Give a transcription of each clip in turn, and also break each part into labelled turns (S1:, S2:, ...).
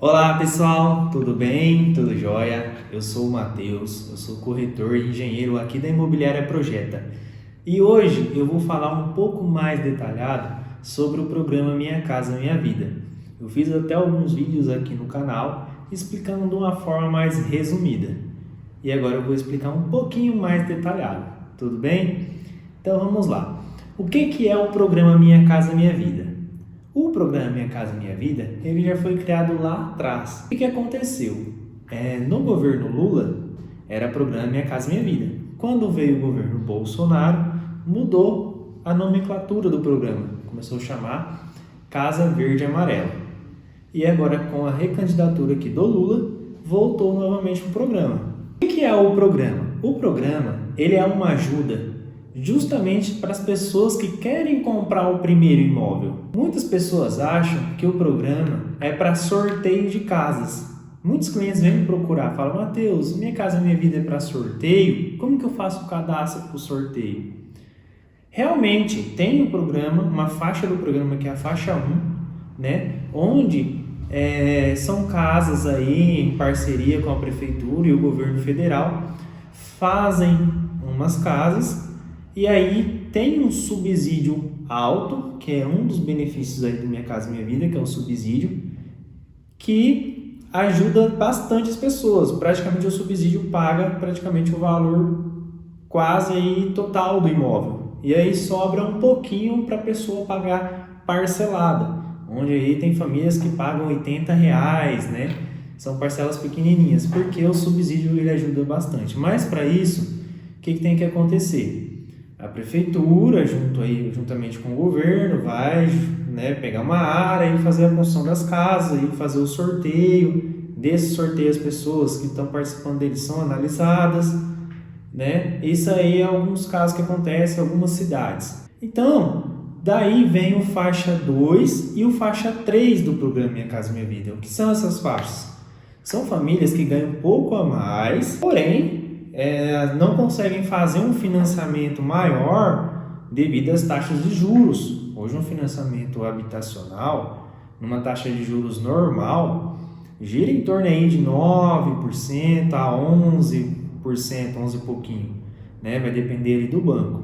S1: Olá pessoal, tudo bem? Tudo jóia? Eu sou o Matheus, eu sou corretor e engenheiro aqui da Imobiliária Projeta. E hoje eu vou falar um pouco mais detalhado sobre o programa Minha Casa Minha Vida. Eu fiz até alguns vídeos aqui no canal explicando de uma forma mais resumida. E agora eu vou explicar um pouquinho mais detalhado, tudo bem? Então vamos lá. O que é o programa Minha Casa Minha Vida? O programa Minha Casa Minha Vida, ele já foi criado lá atrás. O que aconteceu? No governo Lula, era programa Minha Casa Minha Vida. Quando veio o governo Bolsonaro, mudou a nomenclatura do programa. Começou a chamar Casa Verde e Amarela. E agora, com a recandidatura aqui do Lula, voltou novamente para o programa. O que é o programa? O programa, ele é uma ajuda justamente para as pessoas que querem comprar o primeiro imóvel. Muitas pessoas acham que o programa é para sorteio de casas. Muitos clientes vêm me procurar, falam: Matheus, Minha Casa Minha Vida é para sorteio? Como que eu faço o cadastro para o sorteio? Realmente tem um programa, uma faixa do programa que é a faixa 1, né? Onde são casas aí em parceria com a prefeitura e o governo federal, fazem umas casas. E aí tem um subsídio alto, que é um dos benefícios aí do Minha Casa Minha Vida, que é o subsídio, que ajuda bastante as pessoas. Praticamente o subsídio paga praticamente o valor quase aí total do imóvel. E aí sobra um pouquinho para a pessoa pagar parcelada, onde aí tem famílias que pagam R$80, né? São parcelas pequenininhas, porque o subsídio ele ajuda bastante. Mas para isso, o que tem que acontecer? A prefeitura, juntamente com o governo, vai pegar uma área e fazer a construção das casas e fazer o sorteio. Desse sorteio, as pessoas que estão participando dele são analisadas, né? Isso aí é alguns casos que acontecem em algumas cidades. Então, daí vem o faixa 2 e o faixa 3 do programa Minha Casa Minha Vida. O que são essas faixas? São famílias que ganham um pouco a mais, porém não conseguem fazer um financiamento maior devido às taxas de juros. Hoje um financiamento habitacional, numa taxa de juros normal, gira em torno aí de 9% a 11%, 11 e pouquinho, né? Vai depender ali do banco.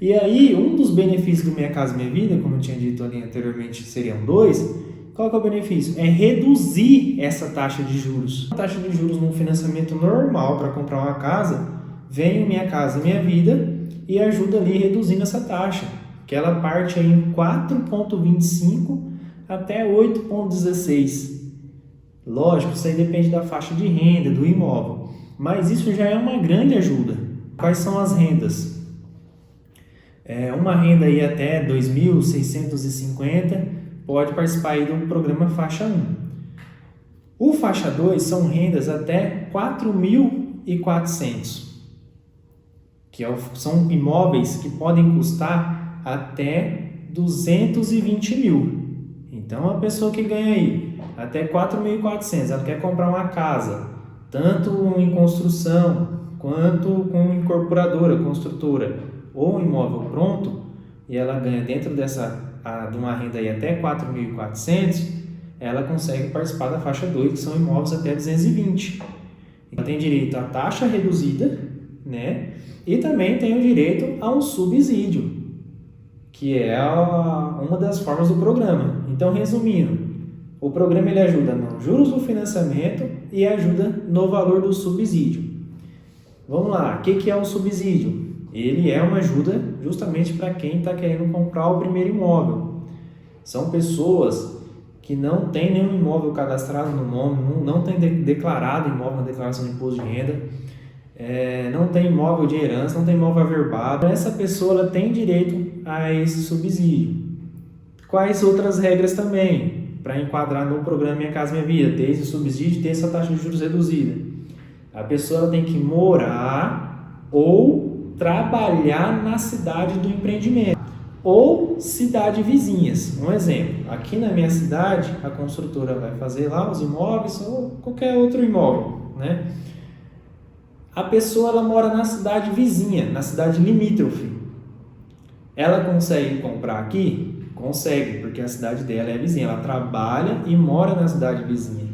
S1: E aí, um dos benefícios do Minha Casa Minha Vida, como eu tinha dito ali anteriormente, seriam 2. Qual que é o benefício? É reduzir essa taxa de juros. A taxa de juros num financiamento normal para comprar uma casa, vem o Minha Casa Minha Vida e ajuda ali reduzindo essa taxa, que ela parte aí em 4,25 até 8,16. Lógico, isso aí depende da faixa de renda, do imóvel, mas isso já é uma grande ajuda. Quais são as rendas? Uma renda aí até 2.650 pode participar aí do programa faixa 1. O faixa 2 são rendas até 4.400, que são imóveis que podem custar até 220 mil. Então, a pessoa que ganha aí até 4.400, ela quer comprar uma casa, tanto em construção, quanto com incorporadora, construtora, ou imóvel pronto, e ela ganha dentro de uma renda aí até 4.400, ela consegue participar da faixa 2, que são imóveis até 220. Ela tem direito à taxa reduzida, né? E também tem o direito a um subsídio, que é uma das formas do programa. Então, resumindo, o programa ele ajuda nos juros do financiamento e ajuda no valor do subsídio. Vamos lá, o que é o subsídio? Ele é uma ajuda justamente para quem está querendo comprar o primeiro imóvel. São pessoas que não têm nenhum imóvel cadastrado no nome, não tem declarado imóvel na declaração de imposto de renda, não tem imóvel de herança, não tem imóvel averbado. Essa pessoa ela tem direito a esse subsídio. Quais outras regras também para enquadrar no programa Minha Casa Minha Vida? Ter esse subsídio e ter essa taxa de juros reduzida. A pessoa ela tem que morar ou trabalhar na cidade do empreendimento ou cidade vizinhas. Um exemplo, aqui na minha cidade a construtora vai fazer lá os imóveis ou qualquer outro imóvel, né? A pessoa ela mora na cidade vizinha, na cidade limítrofe. Ela consegue comprar aqui? Consegue, porque a cidade dela é vizinha. Ela trabalha e mora na cidade vizinha.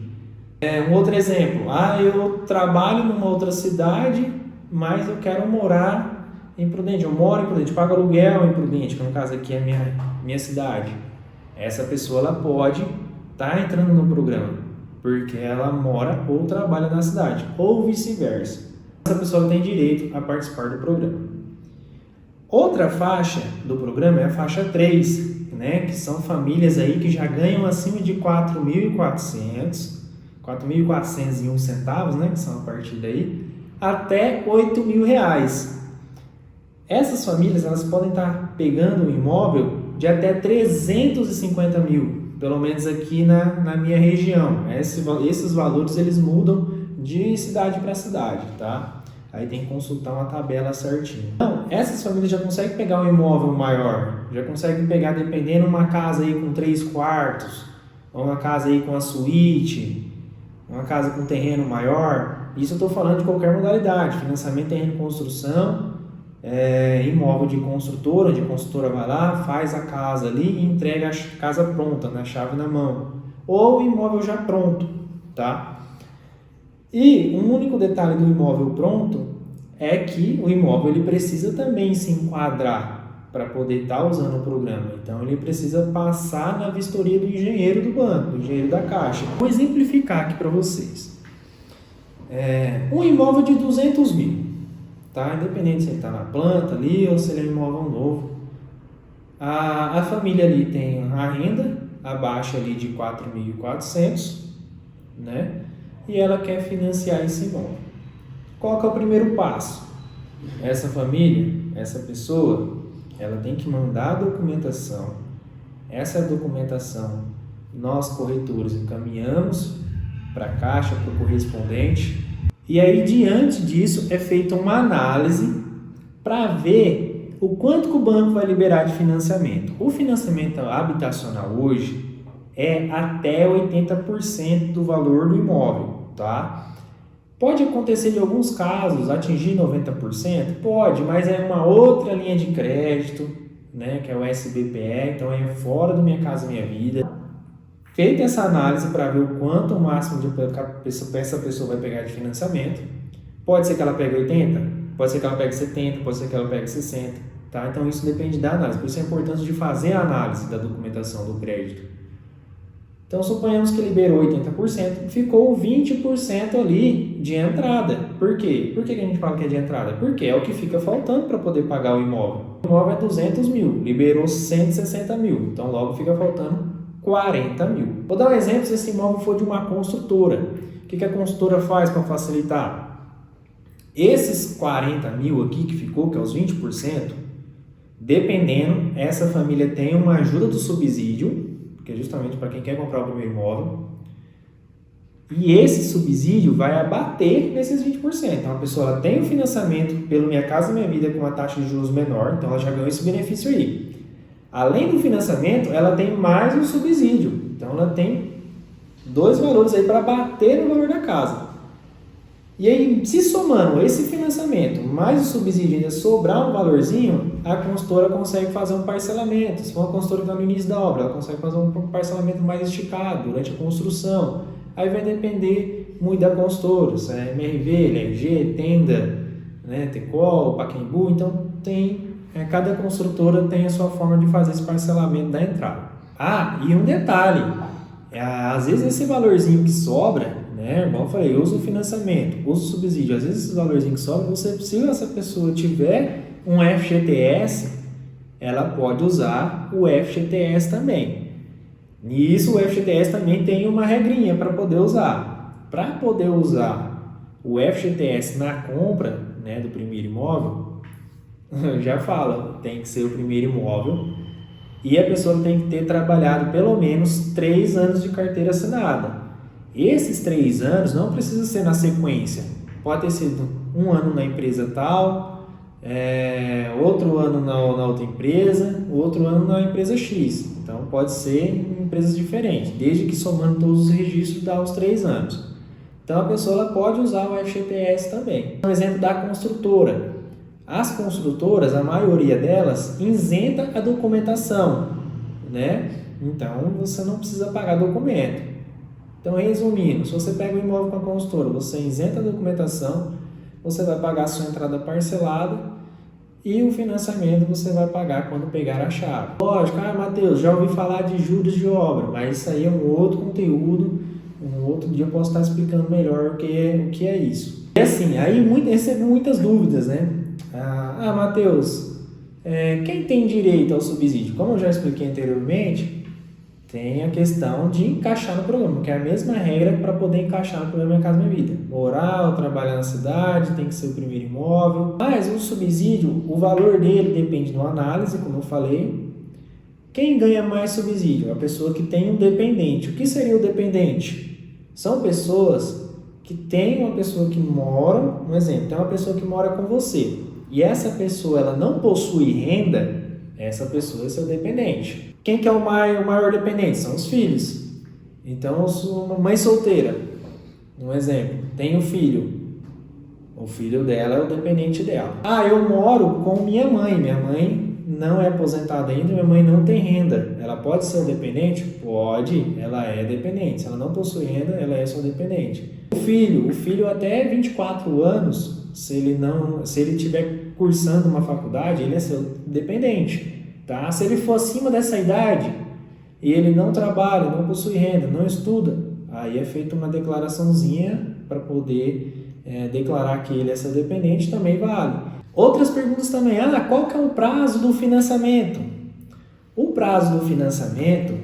S1: Um outro exemplo, eu trabalho numa outra cidade, mas eu quero morar em Prudente. Eu moro em Prudente, pago aluguel em Prudente, que no caso aqui é minha cidade. Essa pessoa ela pode estar entrando no programa, porque ela mora ou trabalha na cidade, ou vice-versa. Essa pessoa tem direito a participar do programa. Outra faixa do programa é a faixa 3, né, que são famílias aí que já ganham acima de 4.401 centavos, né, que são a partir daí, até R$ 8.000. Essas famílias elas podem estar pegando um imóvel de até 350 mil, pelo menos aqui na minha região. Esses valores eles mudam de cidade para cidade, tá? Aí tem que consultar uma tabela certinho. Então, essas famílias já conseguem pegar um imóvel maior, já conseguem pegar, dependendo, uma casa aí com 3 quartos, ou uma casa aí com a suíte, uma casa com terreno maior. Isso eu estou falando de qualquer modalidade, financiamento, terreno, construção, imóvel de construtora, onde a construtora vai lá, faz a casa ali e entrega a casa pronta, né, chave na mão. Ou imóvel já pronto, tá? E um único detalhe do imóvel pronto é que o imóvel ele precisa também se enquadrar para poder estar usando o programa. Então ele precisa passar na vistoria do engenheiro do banco, do engenheiro da Caixa. Vou exemplificar aqui para vocês. Um imóvel de 200 mil, tá? Independente se ele está na planta ali ou se ele é um imóvel novo. A família ali tem a renda abaixo ali de 4.400, né? E ela quer financiar esse imóvel. Qual que é o primeiro passo? Essa família, essa pessoa, ela tem que mandar a documentação. Essa documentação nós corretores encaminhamos para a Caixa, para o correspondente. E aí, diante disso, é feita uma análise para ver o quanto que o banco vai liberar de financiamento. O financiamento habitacional hoje é até 80% do valor do imóvel, tá? Pode acontecer de alguns casos atingir 90%? Pode, mas é uma outra linha de crédito, né, que é o SBPE, então é fora do Minha Casa Minha Vida. Feita essa análise para ver o quanto o máximo de essa pessoa vai pegar de financiamento, pode ser que ela pegue 80%, pode ser que ela pegue 70%, pode ser que ela pegue 60%, tá? Então isso depende da análise, por isso é importante de fazer a análise da documentação do crédito. Então, suponhamos que liberou 80%, ficou 20% ali de entrada. Por quê? Por que a gente fala que é de entrada? Porque é o que fica faltando para poder pagar o imóvel. O imóvel é 200 mil, liberou 160 mil, então logo fica faltando 40 mil. Vou dar um exemplo se esse imóvel for de uma construtora. O que a construtora faz para facilitar? Esses 40 mil aqui que ficou, que é os 20%, dependendo, essa família tem uma ajuda do subsídio, que é justamente para quem quer comprar o primeiro imóvel, e esse subsídio vai abater nesses 20%. Então, a pessoa ela tem o financiamento pelo Minha Casa Minha Vida com uma taxa de juros menor, então ela já ganhou esse benefício aí. Além do financiamento, ela tem mais um subsídio, então ela tem dois valores aí para bater no valor da casa. E aí, se somando esse financiamento mais o subsídio ainda sobrar um valorzinho, a consultora consegue fazer um parcelamento. Se for uma consultora que está no início da obra, ela consegue fazer um parcelamento mais esticado durante a construção. Aí vai depender muito da consultora, se é MRV, LRG, Tenda, né, Tecol, Pacaembu. Então, cada construtora tem a sua forma de fazer esse parcelamento da entrada. E um detalhe, às vezes esse valorzinho que sobra, né, igual eu falei, usa o financiamento, usa o subsídio, às vezes esse valorzinho que sobra, se essa pessoa tiver um FGTS, ela pode usar o FGTS também. Nisso o FGTS também tem uma regrinha para poder usar. Para poder usar o FGTS na compra, né, do primeiro imóvel, já fala, tem que ser o primeiro imóvel e a pessoa tem que ter trabalhado pelo menos 3 anos de carteira assinada. Esses 3 anos não precisa ser na sequência. Pode ter sido 1 ano na empresa tal, outro ano na outra empresa, outro ano na empresa X. Então, pode ser em empresas diferentes, desde que somando todos os registros dá os 3 anos. Então, a pessoa ela pode usar o FGTS também. Um exemplo da construtora. As construtoras, a maioria delas, isenta a documentação, né? Então, você não precisa pagar documento. Então, resumindo, se você pega um imóvel com a consultora, você isenta a documentação, você vai pagar a sua entrada parcelada e o financiamento você vai pagar quando pegar a chave. Lógico, Matheus, já ouvi falar de juros de obra, mas isso aí é um outro conteúdo, um outro dia eu posso estar explicando melhor o que é isso. E assim, aí recebo muitas dúvidas, né? Matheus, quem tem direito ao subsídio? Como eu já expliquei anteriormente, tem a questão de encaixar no programa, que é a mesma regra para poder encaixar no programa Minha Casa Minha Vida. Morar ou trabalhar na cidade, tem que ser o primeiro imóvel. Mas o subsídio, o valor dele depende de uma análise, como eu falei. Quem ganha mais subsídio? A pessoa que tem um dependente. O que seria o dependente? São pessoas que têm uma pessoa que mora, um exemplo, tem uma pessoa que mora com você. E essa pessoa ela não possui renda, essa pessoa é seu dependente. Quem que é o maior dependente? São os filhos. Então, uma mãe solteira, um exemplo, tem um filho. O filho dela é o dependente dela. Eu moro com minha mãe. Minha mãe não é aposentada ainda, minha mãe não tem renda. Ela pode ser o dependente? Pode, ela é dependente. Se ela não possui renda, ela é só dependente. O filho até 24 anos, se ele estiver cursando uma faculdade, ele é seu dependente. Tá? Se ele for acima dessa idade e ele não trabalha, não possui renda, não estuda, aí é feita uma declaraçãozinha para poder declarar que ele é seu dependente, também vale. Outras perguntas também, qual que é o prazo do financiamento? O prazo do financiamento,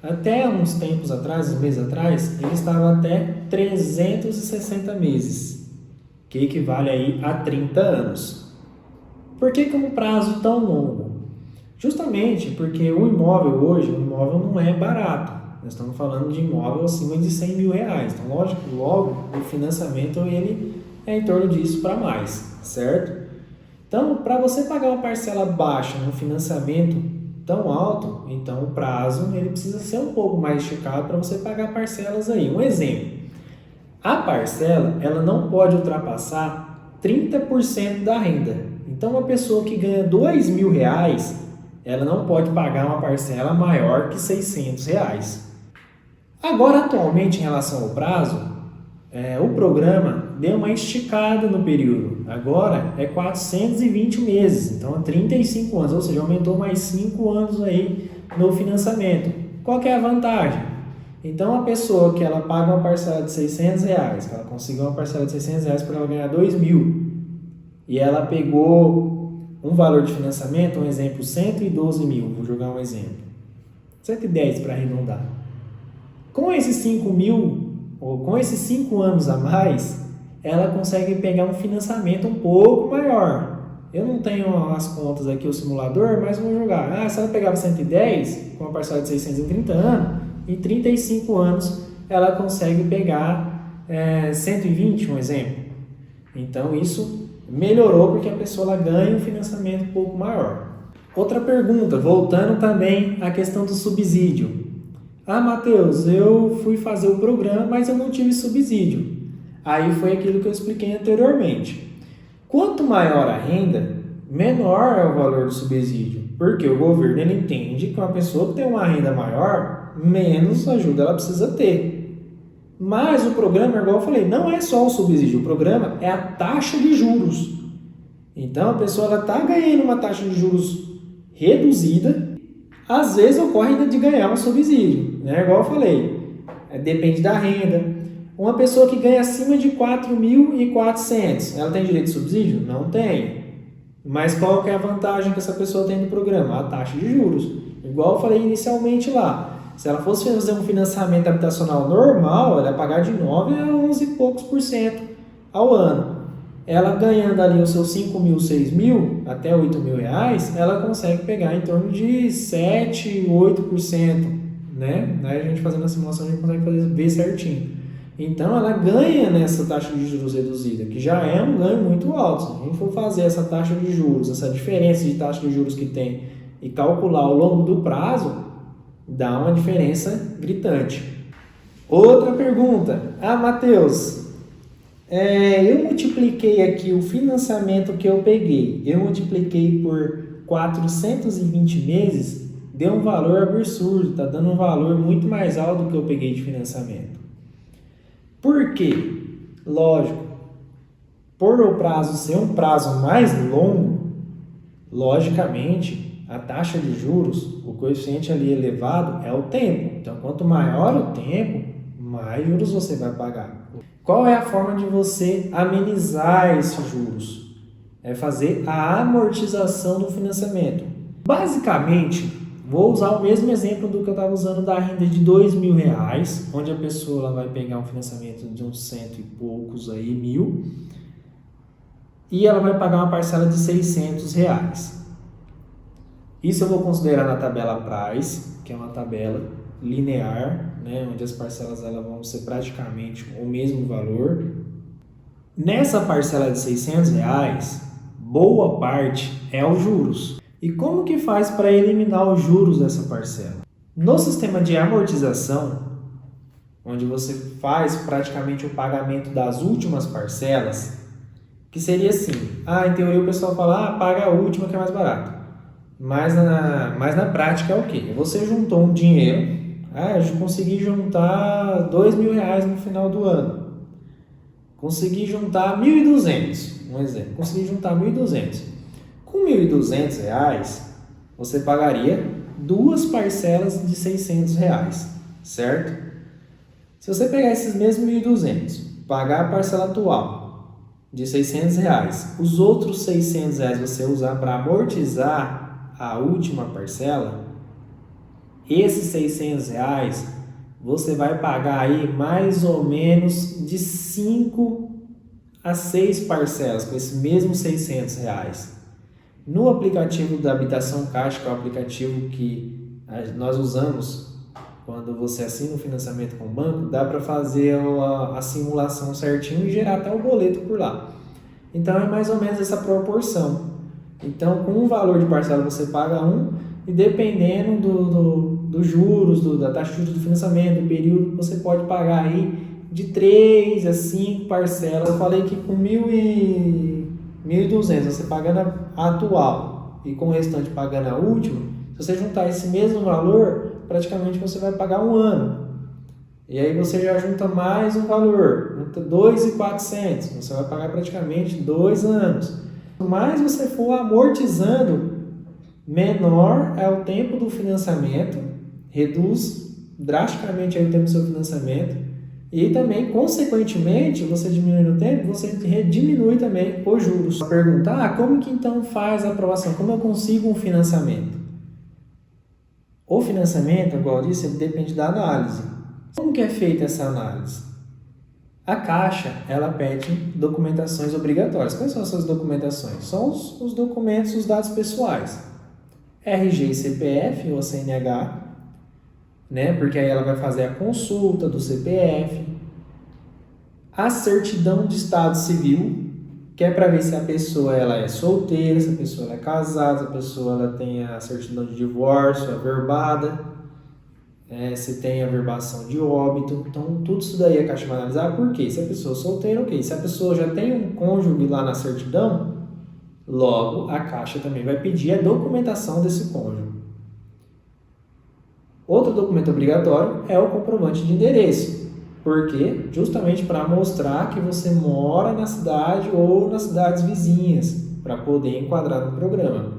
S1: até uns tempos atrás, uns meses atrás, ele estava até 360 meses, que equivale aí a 30 anos. Por que um prazo tão longo? Justamente porque o imóvel hoje, não é barato. Nós estamos falando de imóvel acima de 100 mil reais. Então, lógico, logo o financiamento ele é em torno disso para mais, certo? Então, para você pagar uma parcela baixa no financiamento tão alto, então o prazo ele precisa ser um pouco mais esticado para você pagar parcelas aí. Um exemplo, a parcela ela não pode ultrapassar 30% da renda. Então, uma pessoa que ganha R$2.000, ela não pode pagar uma parcela maior que R$600. Agora, atualmente, em relação ao prazo, o programa deu uma esticada no período. Agora é 420 meses, então é 35 anos, ou seja, aumentou mais 5 anos aí no financiamento. Qual que é a vantagem? Então, a pessoa que ela paga uma parcela de R$600, que ela conseguiu uma parcela de R$600 para ela ganhar R$2.000, e ela pegou um valor de financiamento, um exemplo, 112 mil, vou jogar um exemplo, 110 para arredondar. Com esses 5 mil, ou com esses 5 anos a mais, ela consegue pegar um financiamento um pouco maior. Eu não tenho as contas aqui, o simulador, mas vou jogar. Se ela pegava 110, com uma parcela de 600 em 30 anos, em 35 anos ela consegue pegar 120, um exemplo. Então isso melhorou porque a pessoa ela ganha um financiamento um pouco maior. Outra pergunta, voltando também à questão do subsídio. Matheus, eu fui fazer o programa, mas eu não tive subsídio. Aí foi aquilo que eu expliquei anteriormente. Quanto maior a renda, menor é o valor do subsídio. Porque o governo ele entende que uma pessoa que tem uma renda maior, menos ajuda ela precisa ter. Mas o programa, igual eu falei, não é só o subsídio, o programa é a taxa de juros. Então a pessoa está ganhando uma taxa de juros reduzida, às vezes ocorre ainda de ganhar um subsídio, né? Igual eu falei, depende da renda. Uma pessoa que ganha acima de 4.400, ela tem direito de subsídio? Não tem. Mas qual que é a vantagem que essa pessoa tem no programa? A taxa de juros. Igual eu falei inicialmente lá. Se ela fosse fazer um financiamento habitacional normal, ela ia pagar de 9 a 11 e poucos por cento ao ano. Ela ganhando ali os seus 5 mil, 6 mil, até 8 mil reais, ela consegue pegar em torno de 7, 8%, né? Aí a gente fazendo a simulação, a gente consegue ver certinho. Então, ela ganha nessa taxa de juros reduzida, que já é um ganho muito alto. Se a gente for fazer essa taxa de juros, essa diferença de taxa de juros que tem e calcular ao longo do prazo, dá uma diferença gritante. Outra pergunta. Matheus, eu multipliquei aqui o financiamento que eu peguei. Eu multipliquei por 420 meses, deu um valor absurdo, está dando um valor muito mais alto do que eu peguei de financiamento. Por quê? Lógico, por o prazo ser um prazo mais longo, logicamente, a taxa de juros, o coeficiente ali elevado é o tempo. Então, quanto maior o tempo, mais juros você vai pagar. Qual é a forma de você amenizar esses juros? É fazer a amortização do financiamento. Basicamente, vou usar o mesmo exemplo do que eu estava usando da renda de R$2.000, onde a pessoa ela vai pegar um financiamento de uns cento e poucos aí, mil, e ela vai pagar uma parcela de R$600. Isso eu vou considerar na tabela Price, que é uma tabela linear, né, onde as parcelas elas vão ser praticamente o mesmo valor. Nessa parcela de R$600, boa parte é os juros. E como que faz para eliminar os juros dessa parcela? No sistema de amortização, onde você faz praticamente o pagamento das últimas parcelas, que seria assim, em teoria o pessoal fala, paga a última que é mais barato. Mas na prática é o quê? Você juntou um dinheiro, eu consegui juntar R$2.000 no final do ano. Consegui juntar 1.200, um exemplo. Consegui juntar 1.200. Com R$1.200, você pagaria duas parcelas de R$600, certo? Se você pegar esses mesmos 1.200, pagar a parcela atual de R$600, os outros R$600 você usar para amortizar a última parcela, esses R$600 você vai pagar aí mais ou menos de 5 a 6 parcelas com esses mesmos R$600. No aplicativo da Habitação Caixa, que é o aplicativo que nós usamos quando você assina um financiamento com o banco, dá para fazer a simulação certinho e gerar até o boleto por lá. Então é mais ou menos essa proporção. Então com um valor de parcela você paga e dependendo dos juros, da taxa de juros do financiamento, do período, você pode pagar aí de 3 a 5 parcelas. Eu falei que com 1.200 você pagando a atual e com o restante pagando a última, se você juntar esse mesmo valor, praticamente você vai pagar um ano. E aí você já junta mais um valor, junta 2.400, você vai pagar praticamente 2 anos. Quanto mais você for amortizando, menor é o tempo do financiamento, reduz drasticamente aí o tempo do seu financiamento e também, consequentemente, você diminuindo o tempo, você diminui também os juros. Perguntar, como que então faz a aprovação? Como eu consigo um financiamento? O financiamento, igual eu disse, ele depende da análise. Como que é feita essa análise? A Caixa, ela pede documentações obrigatórias. Quais são essas documentações? São os documentos, os dados pessoais. RG e CPF ou CNH, né? Porque aí ela vai fazer a consulta do CPF. A certidão de estado civil, que é para ver se a pessoa ela é solteira, se a pessoa ela é casada, se a pessoa ela tem a certidão de divórcio averbada, se tem averbação de óbito. Então, tudo isso daí a Caixa vai analisar. Por quê? Se a pessoa é solteira, ok. Se a pessoa já tem um cônjuge lá na certidão, logo a Caixa também vai pedir a documentação desse cônjuge. Outro documento obrigatório é o comprovante de endereço. Por quê? Justamente para mostrar que você mora na cidade ou nas cidades vizinhas, para poder enquadrar no programa.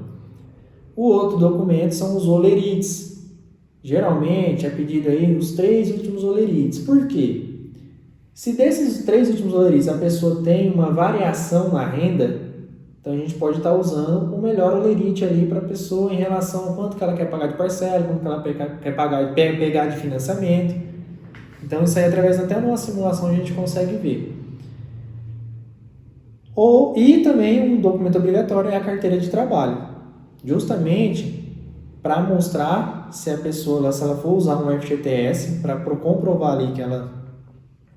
S1: O outro documento são os olerites. Geralmente é pedido aí os 3 últimos olerites. Por quê? Se desses 3 últimos olerites a pessoa tem uma variação na renda, então a gente pode estar usando o melhor olerite ali para a pessoa em relação a quanto que ela quer pagar de parcela, quanto que ela quer pegar de financiamento. Então isso aí através até de uma simulação a gente consegue ver. E também um documento obrigatório é a carteira de trabalho. Justamente para mostrar se a pessoa, se ela for usar um FGTS, para comprovar ali que ela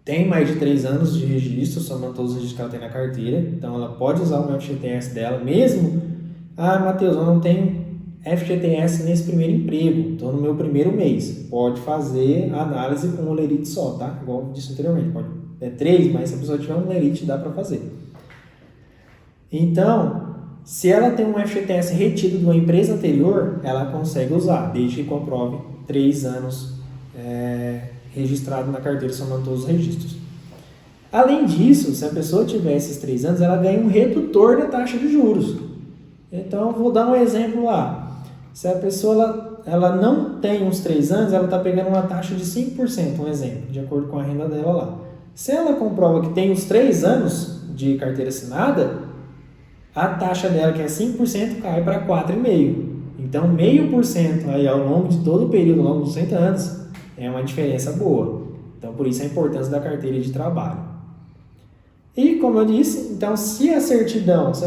S1: tem mais de 3 anos de registro, somando todos os registros que ela tem na carteira. Então ela pode usar o FGTS dela, mesmo, Matheus, eu não tenho FGTS nesse primeiro emprego, estou no meu primeiro mês. Pode fazer a análise com um olerite só, tá? Igual eu disse anteriormente, pode 3, mas se a pessoa tiver um olerite dá para fazer. Então, Se ela tem um FGTS retido de uma empresa anterior, ela consegue usar, desde que comprove 3 anos registrado na carteira, somando todos os registros. Além disso, se a pessoa tiver esses 3 anos, ela ganha um redutor da taxa de juros. Então, vou dar um exemplo lá. Se a pessoa ela não tem uns 3 anos, ela está pegando uma taxa de 5%, um exemplo, de acordo com a renda dela lá. Se ela comprova que tem os 3 anos de carteira assinada, a taxa dela, que é 5%, cai para 4,5%. Então, 0,5% aí ao longo de todo o período, ao longo dos 100 anos, é uma diferença boa. Então, por isso a importância da carteira de trabalho. E, como eu disse, então, se a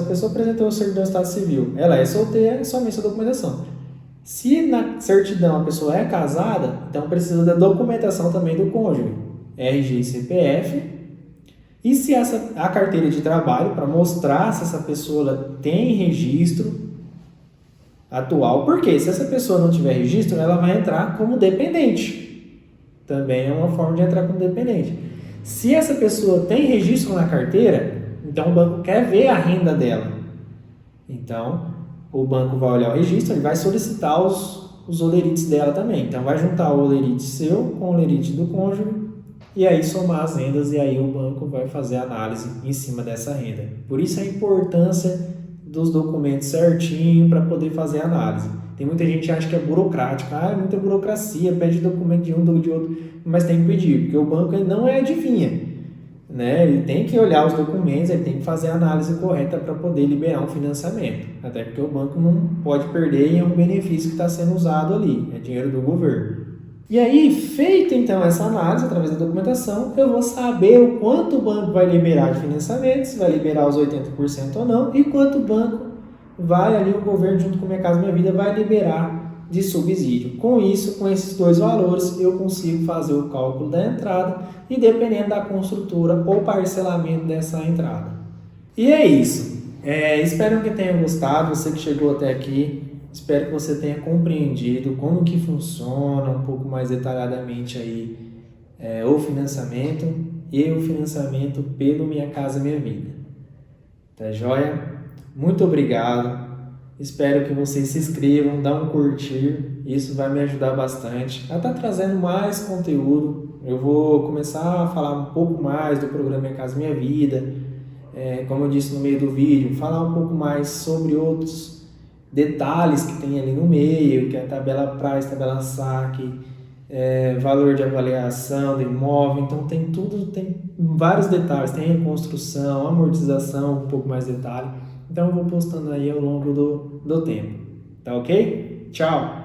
S1: pessoa apresentou a certidão de estado civil, ela é solteira, é somente a documentação. Se na certidão a pessoa é casada, então precisa da documentação também do cônjuge, RG e CPF. E se a carteira de trabalho, para mostrar se essa pessoa tem registro atual, porque se essa pessoa não tiver registro, ela vai entrar como dependente. Também é uma forma de entrar como dependente. Se essa pessoa tem registro na carteira, então o banco quer ver a renda dela. Então, o banco vai olhar o registro, ele vai solicitar os olerites dela também. Então, vai juntar o olerite seu com o olerite do cônjuge e aí somar as rendas e aí o banco vai fazer a análise em cima dessa renda. Por isso a importância dos documentos certinho para poder fazer a análise. Tem muita gente que acha que é burocrático, é muita burocracia, pede documento de um, de outro, mas tem que pedir, porque o banco ele não é adivinha, né? Ele tem que olhar os documentos, ele tem que fazer a análise correta para poder liberar um financiamento, até porque o banco não pode perder e é um benefício que está sendo usado ali, é dinheiro do governo. E aí, feita então essa análise através da documentação, eu vou saber o quanto o banco vai liberar de financiamento, se vai liberar os 80% ou não, e quanto o banco vai ali, o governo junto com Minha Casa Minha Vida vai liberar de subsídio. Com isso, com esses dois valores, eu consigo fazer o cálculo da entrada e dependendo da construtora ou parcelamento dessa entrada. E é isso. Espero que tenha gostado, você que chegou até aqui. Espero que você tenha compreendido como que funciona um pouco mais detalhadamente aí o financiamento e o financiamento pelo Minha Casa Minha Vida. Tá joia? Muito obrigado. Espero que vocês se inscrevam, dá um curtir. Isso vai me ajudar bastante a estar trazendo mais conteúdo. Eu vou começar a falar um pouco mais do programa Minha Casa Minha Vida. Como eu disse no meio do vídeo, falar um pouco mais sobre outros detalhes que tem ali no meio, que é a tabela price, tabela saque, valor de avaliação do imóvel. Então tem vários detalhes, tem reconstrução, amortização, um pouco mais detalhe. Então eu vou postando aí ao longo do tempo. Tá ok? Tchau!